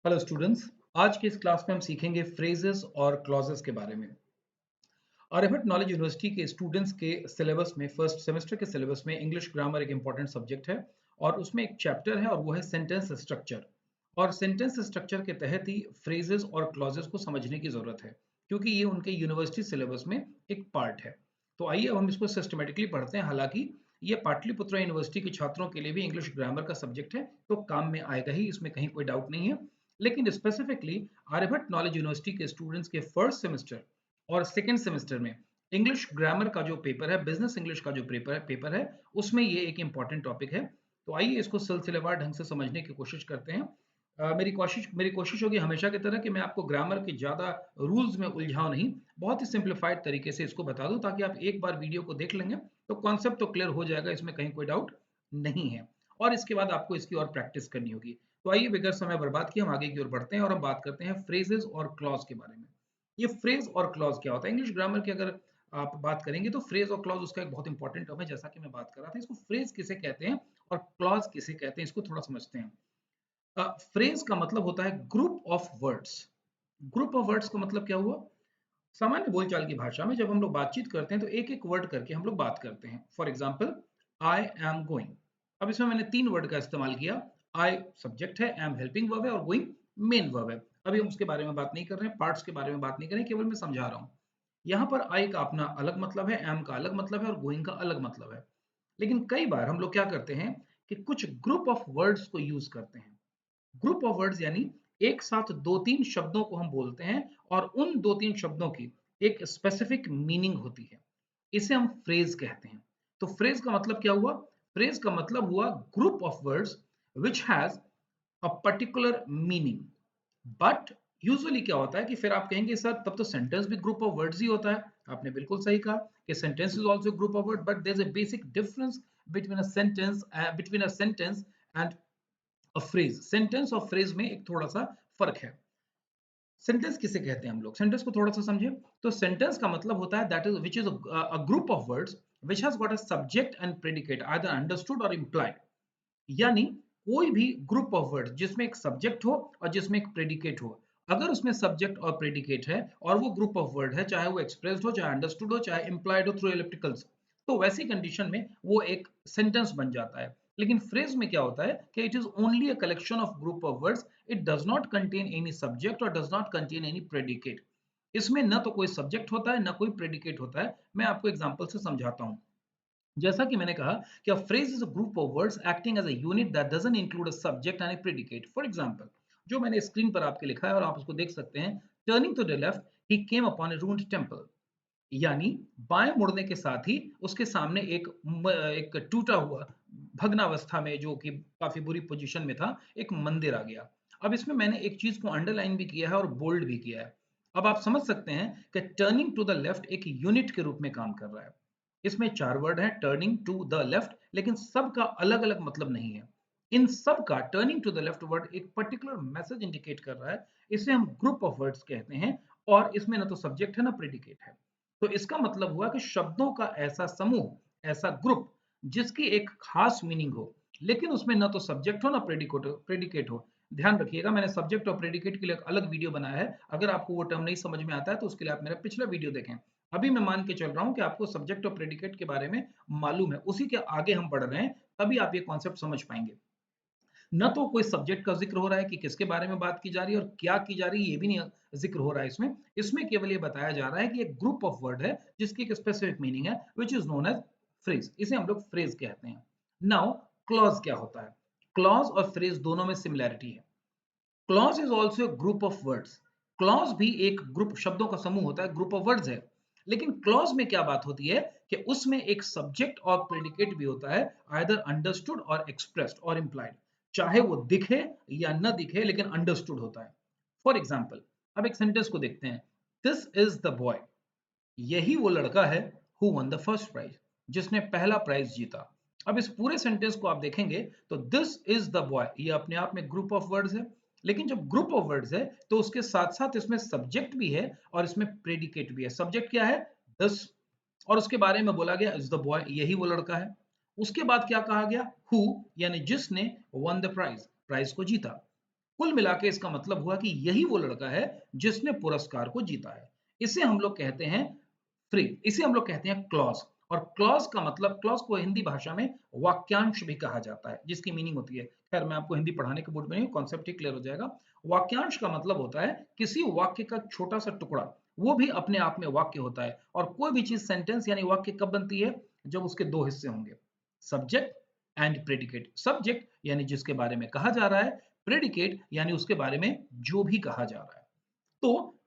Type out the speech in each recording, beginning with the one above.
Hello students. आज की इस क्लास में हम सीखेंगे फ्रेजेस और क्लॉजेस के बारे में। आर्यभट्ट नॉलेज यूनिवर्सिटी के स्टूडेंट्स के सिलेबस में फर्स्ट सेमेस्टर के सिलेबस में इंग्लिश ग्रामर एक इंपॉर्टेंट सब्जेक्ट है और उसमें एक चैप्टर है और वो है सेंटेंस स्ट्रक्चर। और सेंटेंस स्ट्रक्चर के तहत ही फ्रेजेस और क्लॉजेस को समझने की जरूरत है क्योंकि ये उनके यूनिवर्सिटी सिलेबस में एक पार्ट है। तो आइए अब हम इसको सिस्टमेटिकली पढ़ते हैं। हालांकि ये पाटलिपुत्रा यूनिवर्सिटी के छात्रों के लिए भी इंग्लिश ग्रामर का सब्जेक्ट है तो काम में आएगा ही, इसमें कहीं कोई डाउट नहीं है। लेकिन स्पेसिफिकली आर्यभट्ट नॉलेज यूनिवर्सिटी के स्टूडेंट्स के फर्स्ट सेमेस्टर और सेकेंड सेमेस्टर में इंग्लिश ग्रामर का जो पेपर है, बिजनेस इंग्लिश का जो पेपर है उसमें ये एक इंपॉर्टेंट टॉपिक है। तो आइए इसको सिलसिलेवार ढंग से समझने की कोशिश करते हैं। मेरी कोशिश होगी हमेशा की तरह कि मैं आपको ग्रामर के ज़्यादा रूल्स में उलझाऊं नहीं, बहुत ही सिंप्लीफाइड तरीके से इसको बता दूं ताकि आप एक बार वीडियो को देख लेंगे तो कॉन्सेप्ट तो क्लियर हो जाएगा, इसमें कहीं कोई डाउट नहीं है। और इसके बाद आपको इसकी और प्रैक्टिस करनी होगी। तो आइए बगैर समय बर्बाद किए हम आगे की ओर बढ़ते हैं और हम बात करते हैं फ्रेजेस और क्लॉज के बारे में। ये फ्रेज और क्लॉज क्या होता है इंग्लिश ग्रामर की अगर आप बात करेंगे तो फ्रेज और क्लॉज उसका एक बहुत इंपॉर्टेंट टर्म है। जैसा कि मैं बात कर रहा था, इसको फ्रेज किसे कहते हैं और क्लॉज किसे कहते हैं इसको थोड़ा समझते हैं। फ्रेज का मतलब होता है group of words. Group of words का मतलब क्या हुआ? सामान्य बोलचाल की भाषा में जब हम लोग बातचीत करते हैं तो एक एक वर्ड करके हम लोग बात करते हैं। For example, I am going. अब इसमें मैंने तीन वर्ड का इस्तेमाल किया। आई सब्जेक्ट है, एम हेल्पिंग वर्ब है और गोइंग मेन वर्ब है। अभी हम उसके बारे में बात नहीं कर रहे हैं, पार्ट्स के बारे में बात नहीं कर रहे हैं, केवल मैं समझा रहा हूं। यहाँ पर आई का अपना अलग मतलब है, एम का अलग मतलब है और गोइंग का अलग मतलब है। लेकिन कई बार हम लोग क्या करते हैं कि कुछ ग्रुप ऑफ वर्ड्स को यूज करते हैं। ग्रुप ऑफ वर्ड्स यानी एक साथ दो तीन शब्दों को हम बोलते हैं और उन दो तीन शब्दों की एक स्पेसिफिक मीनिंग होती है। इसे हम फ्रेज कहते हैं। तो फ्रेज का मतलब क्या हुआ? फ्रेज का मतलब हुआ group of words which has a particular meaning. But usually क्या होता है कि फिर आप कहेंगे सर तब तो सेंटेंस भी ग्रुप ऑफ वर्ड्स ही होता है। आपने बिल्कुल सही कहा कि sentence is also group of word, but there is a basic difference between a sentence and a phrase. Sentence और फ्रेज में एक थोड़ा सा फर्क है। सेंटेंस किसे कहते हैं? हम लोग सेंटेंस को थोड़ा सा समझे तो सेंटेंस का मतलब होता है that is which is a group of words which has got a subject and predicate either understood और इम्प्लाइड। यानी कोई भी ग्रुप ऑफ वर्ड्स जिसमें एक सब्जेक्ट हो और जिसमें एक प्रेडिकेट हो। अगर उसमें सब्जेक्ट और प्रेडिकेट है और वो ग्रुप ऑफ वर्ड है, चाहे वो एक्सप्रेस्ड हो, चाहे अंडरस्टूड हो, चाहे इंप्लाइड हो थ्रू एलिप्टिकल्स, तो वैसी कंडीशन में वो एक सेंटेंस बन जाता है। लेकिन फ्रेज में क्या होता है कि it is only a collection of group of words. It does not contain any subject और does not contain any predicate. इसमें ना तो कोई सब्जेक्ट होता है ना कोई प्रेडिकेट होता है। मैं आपको एग्जांपल से समझाता हूं। जैसा कि मैंने कहा कि a phrase is a group of words acting as a unit that doesn't include a subject and a predicate. For example, जो मैंने स्क्रीन पर आपके लिखा है और आप उसको देख सकते हैं। Turning to the left, he came upon a ruined temple. यानी बाएं मुड़ने के साथ ही उसके सामने एक टूटा हुआ भग्नावस्था में, जो कि काफी बुरी पोजीशन में था, एक मंदिर आ गया। अब इसमें मैंने एक चीज को अंडरलाइन भी किया है और बोल्ड भी किया है। अब आप समझ सकते हैं कि टर्निंग टू द लेफ्ट एक यूनिट के रूप में काम कर रहा है। इसमें चार वर्ड है टर्निंग टू द लेफ्ट, लेकिन सबका अलग अलग मतलब नहीं है। इन सब का turning to the left word एक पर्टिकुलर मैसेज इंडिकेट कर रहा है। इसे हम ग्रुप ऑफ वर्ड्स कहते हैं और इसमें ना तो सब्जेक्ट है ना प्रेडिकेट है। तो इसका मतलब हुआ कि शब्दों का ऐसा समूह, ऐसा ग्रुप जिसकी एक खास मीनिंग हो, लेकिन उसमें ना तो सब्जेक्ट हो ना प्रेडिकेट हो। ध्यान रखिएगा, मैंने सब्जेक्ट और प्रेडिकेट के लिए एक अलग वीडियो बनाया है। अगर आपको वो टर्म नहीं समझ में आता है तो उसके लिए आप मेरा पिछला वीडियो देखें। अभी मैं मान के चल रहा हूं कि आपको सब्जेक्ट और प्रेडिकेट के बारे में मालूम है, उसी के आगे हम बढ़ रहे हैं, तभी आप ये कॉन्सेप्ट समझ पाएंगे। न तो कोई सब्जेक्ट का जिक्र हो रहा है कि किसके बारे में बात की जा रही है और क्या की जा रही है, ये भी नहीं जिक्र हो रहा है इसमें। इसमें केवल ये बताया जा रहा है कि एक ग्रुप ऑफ वर्ड है जिसकी एक स्पेसिफिक मीनिंग है, which is known as phrase. इसे हम लोग फ्रेज कहते हैं। नाउ क्लॉज क्या होता है? क्लॉज और फ्रेज दोनों में सिमिलैरिटी है। Clause is also group of words. Clause भी एक ग्रुप शब्दों का समूह होता है, ग्रुप ऑफ वर्ड्स है। लेकिन क्लॉज में क्या बात होती है कि उसमें एक सब्जेक्ट और प्रेडिकेट भी होता है, आइदर अंडरस्टूड और एक्सप्रेस्ड और इंप्लाइड। चाहे वो दिखे या न दिखे, लेकिन अंडरस्टूड होता है। फॉर एग्जाम्पल, अब एक सेंटेंस को देखते हैं। This is the boy. यही वो लड़का है who won the first prize, जिसने पहला प्राइज जीता। अब इस पूरे सेंटेंस को आप देखेंगे तो दिस इज द बॉय ये अपने आप में ग्रुप ऑफ वर्ड्स है। लेकिन जब ग्रुप ऑफ वर्ड्स है तो उसके साथ साथ इसमें सब्जेक्ट भी है और इसमें प्रेडिकेट भी है। सब्जेक्ट क्या है? दिस। और उसके बारे में बोला गया इज द बॉय, यही वो लड़का है। उसके बाद क्या कहा गया? हु, यानी जिसने वन द प्राइज, प्राइज को जीता। कुल मिला के इसका मतलब हुआ कि यही वो लड़का है जिसने पुरस्कार को जीता है। इसे हम लोग कहते हैं इसे हम लोग कहते हैं क्लॉज। और क्लॉज का मतलब, क्लॉज को हिंदी भाषा में वाक्यांश भी कहा जाता है, जिसकी मीनिंग होती है, खैर मैं आपको हिंदी पढ़ाने के मूड में नहीं हूं, कॉन्सेप्ट ही क्लियर हो जाएगा। वाक्यांश का मतलब होता है किसी वाक्य का छोटा सा टुकड़ा, वो भी अपने आप में वाक्य होता है। और कोई भी चीज सेंटेंस यानी वाक्य कब बनती है? जब उसके दो हिस्से होंगे, सब्जेक्ट एंड प्रेडिकेट। सब्जेक्ट यानी जिसके बारे में कहा जा रहा है, प्रेडिकेट यानी उसके बारे में जो भी कहा जा रहा है। तो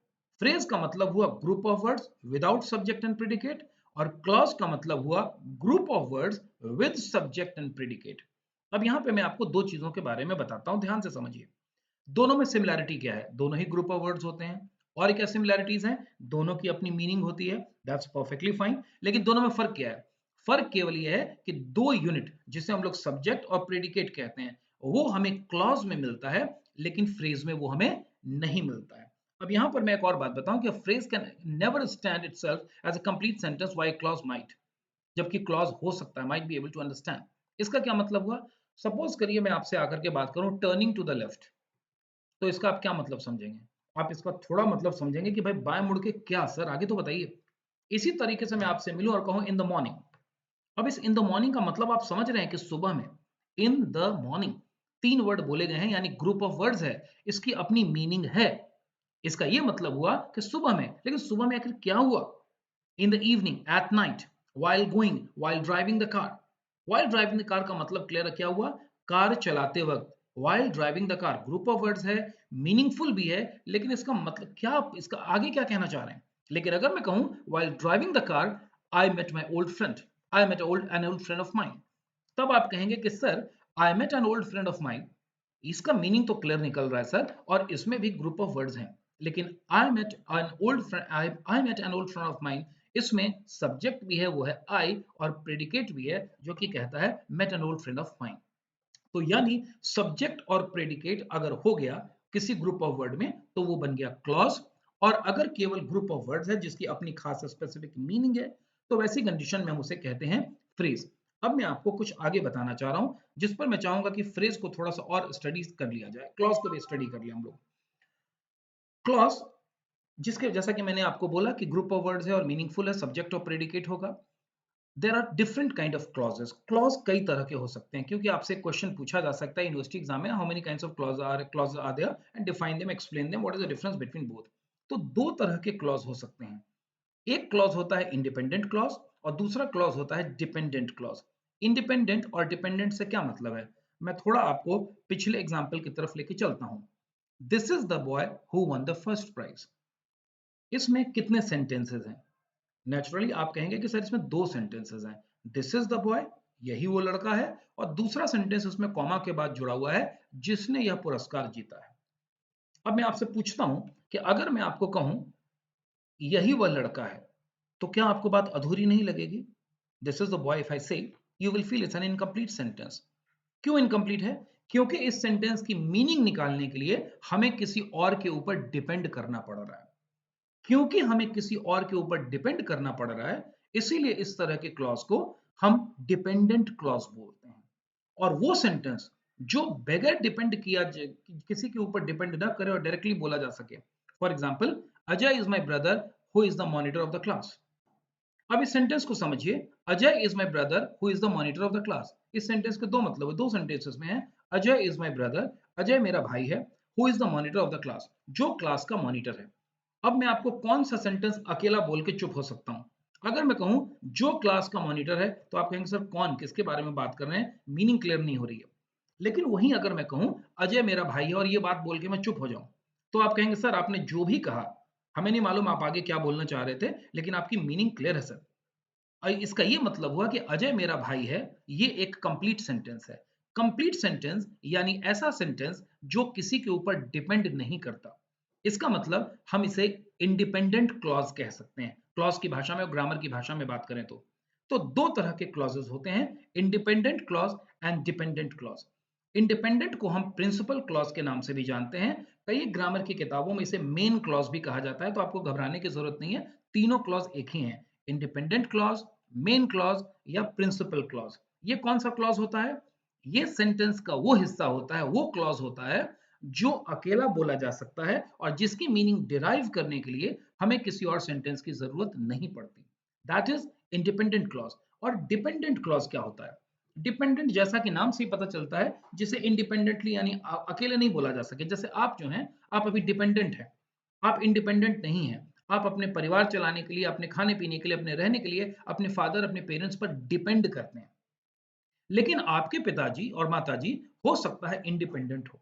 फ्रेज का मतलब हुआ group of words without subject and predicate, और क्लॉज का मतलब हुआ group of words with subject and predicate. अब यहां पे मैं आपको दो चीजों के बारे में बताता हूं, ध्यान से समझिए। दोनों में सिमिलैरिटी क्या है? दोनों ही ग्रुप ऑफ वर्ड्स होते हैं। और क्या सिमिलैरिटीज हैं? दोनों की अपनी मीनिंग होती है, दैट्स परफेक्टली फाइन। लेकिन दोनों में फर्क क्या है? फर्क केवल यह है कि दो यूनिट जिसे हम लोग सब्जेक्ट और प्रेडिकेट कहते हैं, वो हमें क्लॉज में मिलता है, लेकिन फ्रेज में वो हमें नहीं मिलता है। अब यहां पर मैं एक और बात बताऊं कि phrase can never stand itself as a complete sentence while clause might, जबकि क्लॉज हो सकता है, might be able to understand. इसका क्या मतलब हुआ? सपोज करिए मैं आपसे आकर के बात करूं टर्निंग टू द लेफ्ट, तो इसका आप क्या मतलब समझेंगे? आप इसका थोड़ा मतलब समझेंगे कि भाई बाएं मुड़ के क्या सर, आगे तो बताइए। इसी तरीके से मैं आपसे मिलूं और कहूं इन द मॉर्निंग, अब इस इन द मॉर्निंग का मतलब आप समझ रहे हैं कि सुबह में। इन द मॉर्निंग, तीन वर्ड बोले गए हैं यानी ग्रुप ऑफ वर्ड्स है, इसकी अपनी मीनिंग है। इसका यह मतलब हुआ कि सुबह में, लेकिन सुबह में आखिर क्या हुआ? In the evening, at night, while going, while driving the car. while driving the car का मतलब क्लियर क्या हुआ? कार चलाते वक्त। while driving the car group of words है, मीनिंगफुल भी है, लेकिन इसका मतलब क्या, इसका आगे क्या कहना चाह रहे हैं? लेकिन अगर मैं कहूं while driving the car I met my old friend, I met an old friend of mine, तब आप कहेंगे कि sir I met an old friend of mine, इसका मीनिंग तो क्लियर निकल रहा है सर, और इसमें भी ग्रुप ऑफ वर्ड्स हैं। लेकिन I met an old friend, I met an old friend of mine, इसमें सब्जेक्ट भी है वो है आई, और प्रेडिकेट भी है जो कि कहता है met an old friend of mine. तो यानी सब्जेक्ट और प्रेडिकेट अगर हो गया किसी ग्रुप ऑफ वर्ड में तो वो बन गया क्लॉज। और अगर केवल ग्रुप ऑफ वर्ड्स है जिसकी अपनी खास स्पेसिफिक मीनिंग है, तो वैसी कंडीशन में हम उसे कहते हैं फ्रेज। अब मैं आपको कुछ आगे बताना चाह रहा हूं, जिस पर मैं चाहूंगा कि फ्रेज को थोड़ा सा और स्टडी कर लिया जाए, क्लॉज को भी स्टडी कर लिया हम लोग। क्लॉज, जिसके जैसा कि मैंने आपको बोला कि ग्रुप ऑफ वर्ड्स है और मीनिंगफुल है, सब्जेक्ट और प्रेडिकेट होगा। There are different kind of clauses. Clause कई तरह के हो सकते हैं, क्योंकि आपसे क्वेश्चन पूछा जा सकता है यूनिवर्सिटी एग्जाम में, how many kinds of clause are there and define them, explain them, what is the difference between both. तो दो तरह के क्लॉज हो सकते हैं। एक क्लॉज होता है इंडिपेंडेंट क्लॉज, और दूसरा क्लॉज होता है डिपेंडेंट क्लॉज। इंडिपेंडेंट और डिपेंडेंट से क्या मतलब है? मैं थोड़ा आपको पिछले एग्जाम्पल की तरफ लेके चलता हूं। This is the boy who won the first prize, इसमें कितने सेंटेंसेस हैं? नेचुरली आप कहेंगे कि सर इसमें दो सेंटेंसेस हैं, दिस इज द बॉय, यही वो लड़का है, और दूसरा सेंटेंस उसमें कॉमा के बाद जुड़ा हुआ है, जिसने यह पुरस्कार जीता है। अब मैं आपसे पूछता हूं कि अगर मैं आपको कहूं यही वह लड़का है, तो क्या आपको बात अधूरी नहीं लगेगी? This is the boy, if I say, you will feel it's an incomplete sentence. क्यों इनकम्प्लीट है? क्योंकि इस सेंटेंस की मीनिंग निकालने के लिए हमें किसी और के ऊपर डिपेंड करना पड़ रहा है। क्योंकि हमें किसी और के ऊपर डिपेंड करना पड़ रहा है, इसीलिए इस तरह के क्लॉज को हम डिपेंडेंट क्लॉज बोलते हैं। और वो सेंटेंस जो बगैर डिपेंड किसी के ऊपर डिपेंड ना करे और डायरेक्टली बोला जा सके। For example, Ajay is my brother who is the monitor of the class. अब इस सेंटेंस को समझिए, Ajay is my brother who is the monitor of the class. इस सेंटेंस के दो मतलब है, दो सेंटेंसेस में है। Ajay is my brother, Ajay मेरा भाई है, who is the monitor of the class, जो क्लास का मॉनिटर है। अब मैं आपको कौन सा सेंटेंस अकेला बोल के चुप हो सकता हूं? अगर मैं कहूं जो क्लास का मॉनिटर है, तो आप कहेंगे सर कौन, किसके बारे में बात कर रहे हैं, मीनिंग क्लियर नहीं हो रही है। लेकिन वहीं अगर मैं कहूं अजय मेरा भाई है और ये बात बोल के मैं चुप हो जाऊं, तो आप कहेंगे सर आपने जो भी कहा, हमें नहीं मालूम आप आगे क्या बोलना चाह रहे थे, लेकिन आपकी मीनिंग क्लियर है सर। इसका ये मतलब हुआ कि अजय मेरा भाई है, ये एक कंप्लीट सेंटेंस है। कंप्लीट सेंटेंस यानी ऐसा सेंटेंस जो किसी के ऊपर डिपेंड नहीं करता। इसका मतलब हम इसे इंडिपेंडेंट क्लॉज कह सकते हैं, क्लॉज की भाषा में और ग्रामर की भाषा में बात करें तो दो तरह के क्लॉजेस होते हैं, independent clause and dependent clause. Independent को हम प्रिंसिपल क्लॉज के नाम से भी जानते हैं, कई ग्रामर की किताबों में इसे मेन क्लॉज भी कहा जाता है, तो आपको घबराने की जरूरत नहीं है, तीनों क्लॉज एक ही हैं, इंडिपेंडेंट क्लॉज, मेन क्लॉज या प्रिंसिपल क्लॉज। ये कौन सा क्लॉज होता है? ये सेंटेंस का वो हिस्सा होता है, वो क्लॉज होता है जो अकेला बोला जा सकता है और जिसकी मीनिंग डिराइव करने के लिए हमें किसी और सेंटेंस की जरूरत नहीं पड़ती। That is independent clause. और डिपेंडेंट क्लॉज क्या होता है? डिपेंडेंट जैसा कि नाम से ही पता चलता है, जिसे इंडिपेंडेंटली यानी अकेले नहीं बोला जा सके। जैसे आप जो हैं, आप अभी डिपेंडेंट हैं, आप इंडिपेंडेंट नहीं हैं। आप अपने परिवार चलाने के लिए, अपने खाने पीने के लिए, अपने रहने के लिए अपने फादर, अपने पेरेंट्स पर डिपेंड करते हैं। लेकिन आपके पिताजी और माताजी हो सकता है इंडिपेंडेंट हो,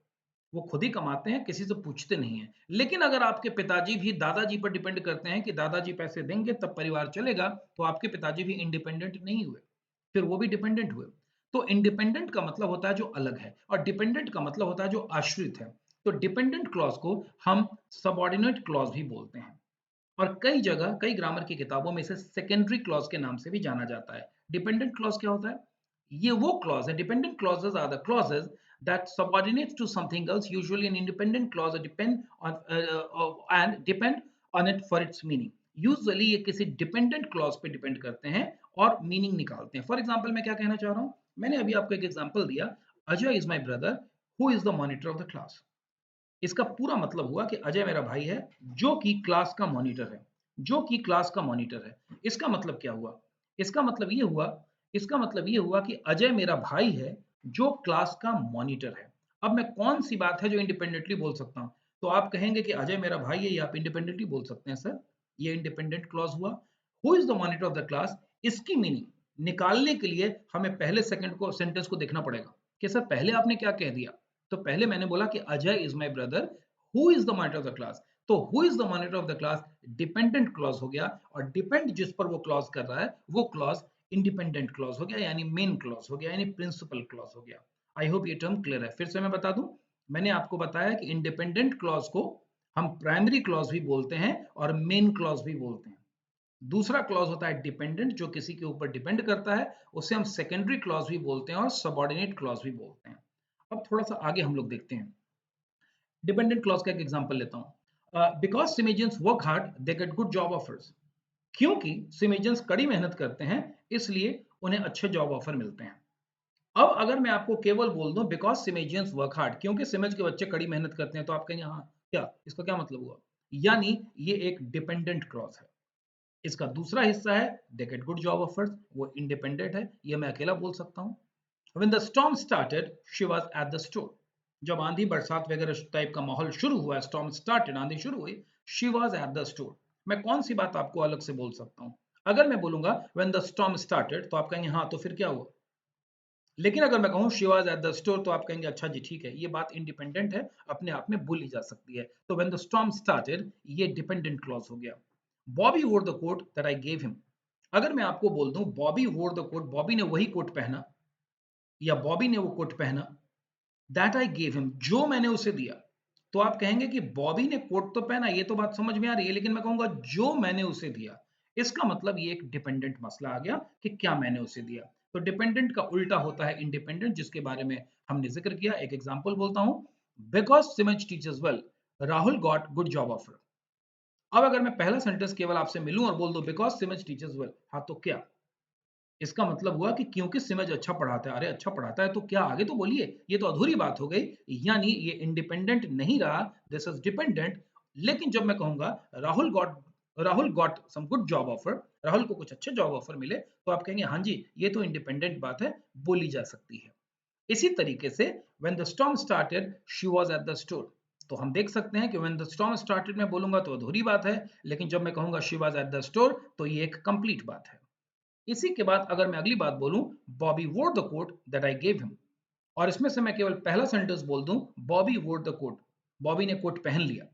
वो खुद ही कमाते हैं, किसी से पूछते नहीं हैं। लेकिन अगर आपके पिताजी भी दादाजी पर डिपेंड करते हैं कि दादाजी पैसे देंगे तब परिवार चलेगा, तो आपके पिताजी भी इंडिपेंडेंट नहीं हुए, फिर वो भी डिपेंडेंट हुए। तो इंडिपेंडेंट का मतलब होता है जो अलग है, और डिपेंडेंट का मतलब होता है जो आश्रित है। तो डिपेंडेंट क्लॉज को हम सबऑर्डिनेट क्लॉज भी बोलते हैं, और कई जगह कई ग्रामर की किताबों में इसे सेकेंडरी क्लॉज के नाम से भी जाना जाता है। डिपेंडेंट क्लॉज क्या होता है? ये वो क्लॉज है, dependent clauses are the clauses that subordinates to something else, usually an independent clause, or depend on it for its meaning. Usually ये किसी dependent clause पे depend करते हैं और meaning निकालते हैं। For example, मैं क्या कहना चाह रहा हूँ, मैंने अभी आपको एक example दिया, Ajay is my brother who is the monitor of the class। इसका पूरा मतलब हुआ कि अजय मेरा भाई है जो कि क्लास का मॉनिटर है, जो कि क्लास का मॉनिटर है। इसका मतलब क्या हुआ? इसका मतलब ये हुआ, इसका मतलब ये हुआ कि अजय मेरा भाई है जो क्लास का मॉनिटर है। अब मैं कौन सी बात है जो इंडिपेंडेंटली बोल सकता हूं? तो आप कहेंगे कि अजय मेरा भाई है, ये आप इंडिपेंडेंटली बोल सकते हैं सर, ये इंडिपेंडेंट क्लॉज हुआ। Who is the monitor of the class, इसकी मीनिंग निकालने के लिए हमें पहले सेकंड को सेंटेंस को देखना पड़ेगा कि सर पहले आपने क्या कह दिया। तो पहले मैंने बोला कि Ajay is my brother who is the monitor of the class. तो who is the monitor of the class dependent clause हो गया, और डिपेंड जिस पर वो क्लॉज कर रहा है वो क्लॉज इंडिपेंडेंट क्लॉज हो गया, यानी मेन क्लॉज हो गया, यानी प्रिंसिपल क्लॉज हो गया। आई होप ये टर्म क्लियर है। फिर से मैं बता दूं, मैंने आपको बताया कि इंडिपेंडेंट क्लॉज को हम प्राइमरी क्लॉज भी बोलते हैं और मेन क्लॉज भी बोलते हैं। दूसरा क्लॉज होता है डिपेंडेंट, जो किसी के ऊपर डिपेंड करता है, उसे हम सेकेंडरी क्लॉज भी बोलते हैं और सबऑर्डिनेट क्लॉज भी बोलते हैं। अब थोड़ा सा आगे हम लोग देखते हैं। डिपेंडेंट क्लॉज का एक एग्जांपल लेता हूं। बिकॉज सिमेजियंस work hard they get good job offers. क्योंकि सिमेजियंस कड़ी मेहनत करते हैं, इसलिए उन्हें अच्छे जॉब ऑफर मिलते हैं। अब अगर मैं आपको केवल बोल दूं बिकॉज सिमेजियंस वर्क हार्ड, क्योंकि सिमेज के बच्चे कड़ी मेहनत करते हैं, तो आप कहेंगे हाँ क्या, इसका क्या मतलब हुआ? यानी ये एक डिपेंडेंट क्लॉज है। इसका दूसरा हिस्सा है दे गेट गुड जॉब ऑफर्स, वो इंडिपेंडेंट है, ये मैं अकेला बोल सकता हूं। When the storm started, she was at the store. जब आंधी बरसात वगैरह टाइप का माहौल शुरू हुआ, स्टॉर्म स्टार्टेड, आंधी शुरू हुई, she was at the store. मैं कौन सी बात आपको अलग से बोल सकता हूं? अगर मैं बोलूंगा when the storm started, तो आप कहेंगे हाँ तो फिर क्या हुआ। लेकिन अगर मैं कहूँ she was at the store, तो आप कहेंगे अच्छा जी ठीक है, ये बात इंडिपेंडेंट है, अपने आप में बोली जा सकती है। तो when the storm started, ये डिपेंडेंट क्लॉज हो गया। Bobby wore the coat that I gave him। अगर मैं आपको बोल दूं Bobby wore the coat, Bobby ने वही कोट पहना, या बॉबी ने वो कोट पहना, दैट आई गेव हिम, जो मैंने उसे दिया। तो आप कहेंगे कि बॉबी ने कोट तो पहना, ये तो बात समझ में आ रही है, लेकिन मैं कहूंगा जो मैंने उसे दिया। इसका मतलब ये एक डिपेंडेंट मसला आ गया कि क्या मैंने उसे दिया। तो डिपेंडेंट का उल्टा होता है इंडिपेंडेंट, जिसके बारे में हमने जिक्र किया। एक एग्जांपल बोलता हूं, बिकॉज सिमज teachers well, Rahul got good job offer. अब अगर मैं पहला सेंटेंस केवल आपसे मिलूं और बोल दूं बिकॉज सिमज टीचर्स वेल, हाँ तो क्या? इसका मतलब हुआ कि क्योंकि सिमज अच्छा पढ़ाता है। अरे अच्छा पढ़ाता है तो क्या, आगे तो बोलिए, ये तो अधूरी बात हो गई। यानी ये इंडिपेंडेंट नहीं रहा, दिस इज डिपेंडेंट। लेकिन जब मैं कहूंगा Rahul got some good job offer, Rahul को कुछ अच्छे जॉब ऑफर मिले, तो आप कहेंगे हाँ जी ये तो इंडिपेंडेंट बात है, बोली जा सकती है। इसी तरीके से when the storm started she was at the store, तो हम देख सकते हैं कि व्हेन द स्टॉर्म स्टार्टेड मैं बोलूंगा तो अधूरी बात है, लेकिन जब मैं कहूंगा she was at the store तो ये एक कंप्लीट बात है। इसी के बाद अगर मैं अगली बात बोलूं, बॉबी वोर the coat that I gave him, और इसमें से मैं केवल पहला सेंटेंस बोल दूं बॉबी वोर द कोट, बॉबी ने कोट पहन लिया,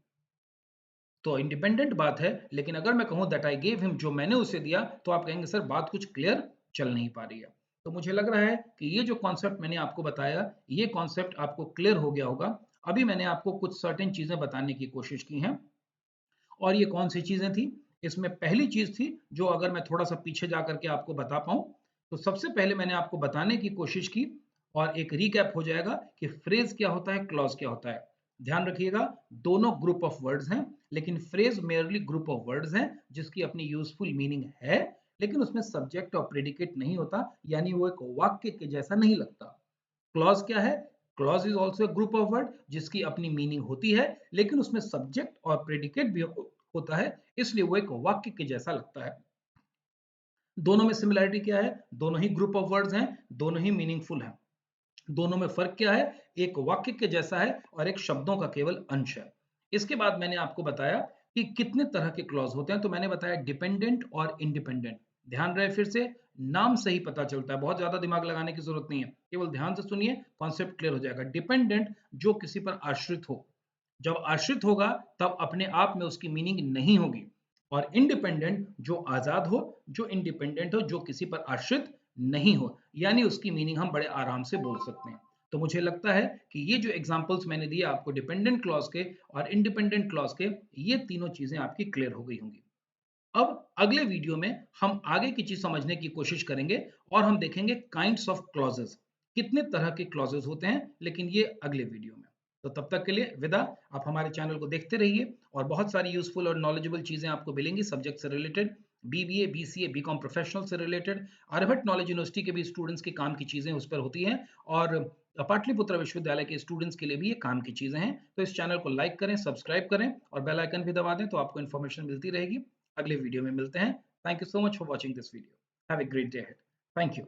तो इंडिपेंडेंट बात है। लेकिन अगर मैं कहूं दैट आई गेव हिम, जो मैंने उसे दिया, तो आप कहेंगे सर बात कुछ क्लियर चल नहीं पा रही है। तो मुझे लग रहा है कि ये जो कॉन्सेप्ट मैंने आपको बताया, ये कॉन्सेप्ट आपको क्लियर हो गया होगा। अभी मैंने आपको कुछ सर्टेन चीजें बताने की कोशिश की हैं, और ये कौन सी चीजें थी? इसमें पहली चीज थी, जो अगर मैं थोड़ा सा पीछे जा करके आपको बता पाऊं, तो सबसे पहले मैंने आपको बताने की कोशिश की, और एक रीकैप हो जाएगा कि फ्रेज क्या होता है, क्लॉज क्या होता है। ध्यान रखिएगा, दोनों ग्रुप ऑफ वर्ड्स हैं, लेकिन phrase merely group of words हैं जिसकी अपनी यूजफुल मीनिंग है, लेकिन उसमें सब्जेक्ट और प्रेडिकेट नहीं होता, यानी वो एक वाक्य के जैसा नहीं लगता। क्लॉज क्या है? Clause is also group of word जिसकी अपनी मीनिंग होती है, लेकिन उसमें सब्जेक्ट और प्रेडिकेट भी होता है, इसलिए वो एक वाक्य के जैसा लगता है। दोनों में सिमिलैरिटी क्या है? दोनों ही ग्रुप ऑफ वर्ड्स हैं, दोनों ही मीनिंगफुल हैं। दोनों में फर्क क्या है? एक वाक्य के जैसा है और एक शब्दों का केवल अंश है। इसके बाद मैंने आपको बताया कि कितने तरह के क्लॉज होते हैं, तो मैंने बताया डिपेंडेंट और इंडिपेंडेंट। ध्यान रहे, फिर से नाम से ही पता चलता है, बहुत ज्यादा दिमाग लगाने की जरूरत नहीं है, केवल ध्यान से सुनिए, कॉन्सेप्ट क्लियर हो जाएगा। डिपेंडेंट जो किसी पर आश्रित हो, जब आश्रित होगा तब अपने आप में उसकी मीनिंग नहीं होगी। और इंडिपेंडेंट जो आजाद हो, जो इंडिपेंडेंट हो, जो किसी पर आश्रित नहीं हो, यानी उसकी मीनिंग हम बड़े आराम से बोल सकते हैं। तो मुझे लगता है कि ये जो एग्जांपल्स मैंने दिए आपको डिपेंडेंट क्लॉज के और इंडिपेंडेंट क्लॉज के, ये तीनों चीजें आपकी क्लियर हो गई होंगी। अब अगले वीडियो में हम आगे की चीज समझने की कोशिश करेंगे और हम देखेंगे काइंड्स ऑफ क्लॉजेस, कितने तरह के क्लॉजेस होते हैं, लेकिन ये अगले वीडियो में। तो तब तक के लिए विदा। आप हमारे चैनल को देखते रहिए और बहुत सारी यूजफुल और नॉलेजेबल चीजें आपको मिलेंगी सब्जेक्ट से related, BBA, BCA, BCom professional से रिलेटेड। आर्यभट्ट नॉलेज यूनिवर्सिटी के भी स्टूडेंट्स के काम की चीजें उस पर होती हैं और पाटलिपुत्र विश्वविद्यालय के स्टूडेंट्स के लिए भी ये काम की चीजें हैं। तो इस चैनल को लाइक करें, सब्सक्राइब करें और बेल आइकन भी दबा दें, तो आपको इन्फॉर्मेशन मिलती रहेगी। अगले वीडियो में मिलते हैं। Thank you so much for watching this video. Have a great day ahead. Thank you.